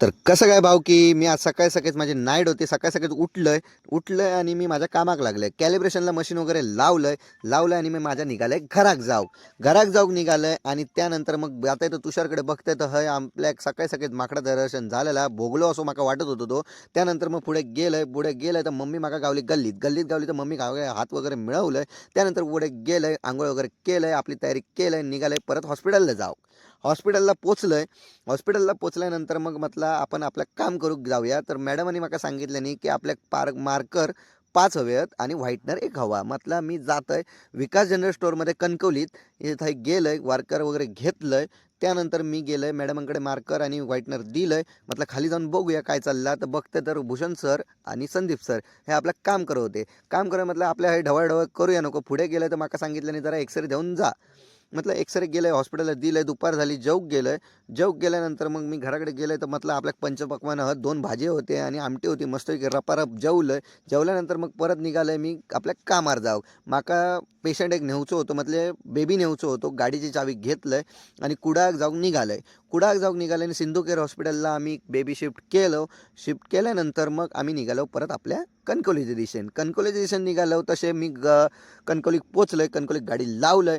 तर कसं काय भाऊ की मी आज सकाळी सकाळीच माझी नाईट होती. सकाळी सकाळीच उठलोय आणि मी माझ्या कामाक लागलोय. कॅलिब्रेशनला मशीन वगैरे लावलंय आणि मी माझ्या निघालोय घराक जाऊक निघालोय. आणि त्यानंतर मग आता इथं तुषारकडे बघतोय तर हय आपल्या सकाळी सकाळीच माकडा दर्शन झालेला भोगलो असं माका वाटत होतो तो. त्यानंतर मग पुढे गेलंय तर मम्मी माका गावली गल्लीत गावली तर मम्मी गावले हात वगैरे मिळवलंय. त्यानंतर पुढे गेलंय, आंघोळ वगैरे केलंय, आपली तयारी केलंय, निघालंय परत हॉस्पिटलला जाऊ. हॉस्पिटलला पोचलंय. हॉस्पिटलला पोचल्यानंतर मग म्हटलं आपण आपलं काम करू जाऊया. तर मॅडमनी मला सांगितल्यानी की आपल्या मार्कर 5 हवे आहेत आणि व्हाईटनर 1 हवा. म्हटलं मी जातोय विकास जनरल स्टोअरमध्ये कणकवलीत. इथं गेलंय, मार्कर वगैरे घेतलंय. त्यानंतर मी गेलोय मॅडमांकडे मार्कर आणि व्हाईटनर दिलंय. म्हटलं खाली जाऊन बघूया काय चाललं. तर बघते तर भूषण सर आणि संदीप सर हे आपलं काम करत होते. काम करा म्हटलं आपल्या हे ढवळढवळ करूया नको. पुढे गेलं तर माका सांगितल्याने जरा एक्सरे देऊन जा. म्हटलं एक्सरे गेलंय, हॉस्पिटलला दिलंय, दुपार झाली, जेवूक गेल्यानंतर मग मी घराकडे गेलोय. तर म्हटलं आपल्या पंचपक्वान्न 2 भाजी होते आणि आमटी होती, मस्तपैकी रपारप जेवल्यानंतर मग परत निघालोय मी आपल्या कामार जाऊ. माका पेशंट एक न्यायचं होतं, म्हटले बेबी न्यायचं होतं. गाडीची चावी घेतलंय आणि कुडाळ जाऊन निघालोय आणि सिंधू केअर हॉस्पिटलला आम्ही बेबी शिफ्ट केल्यानंतर मग आम्ही निघालो परत आपल्या कणकवलीच्या दिशेने निघालो. तसे मी कणकवलीत पोचलोय, कणकवलीत गाडी लावलंय.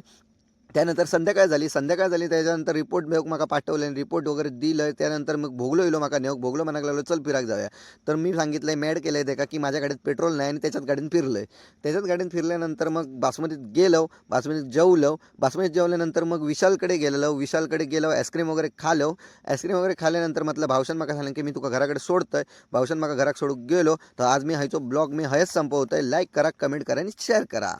त्यानंतर संध्याकाळ झाली त्याच्यानंतर रिपोर्ट मेळूक म्हाका पाठवले आणि रिपोर्ट वगैरे दिलं. त्यानंतर मग भोगलो येलो म्हाका नेऊक भोगलो म्हणाक लागलो चल फिराक जाऊया. तर मी सांगितलंय मॅड केलंय ते का की माझ्या गाडीत पेट्रोल नाही आणि त्याच्यात गाडीत फिरल्यानंतर मग बासमतीत जेवल्यानंतर मग विशालकडे गेलो आईस्क्रीम वगैरे खाल्यानंतर म्हटलं भावशान माका सांगितलं की मी तुका घराकडे सोडतोय. भावशान माका घराक सोडून गेलो. तर आज मी हायचो ब्लॉग मी हयच संपवतोय. लाईक करा, कमेंट करा आणि शेअर करा.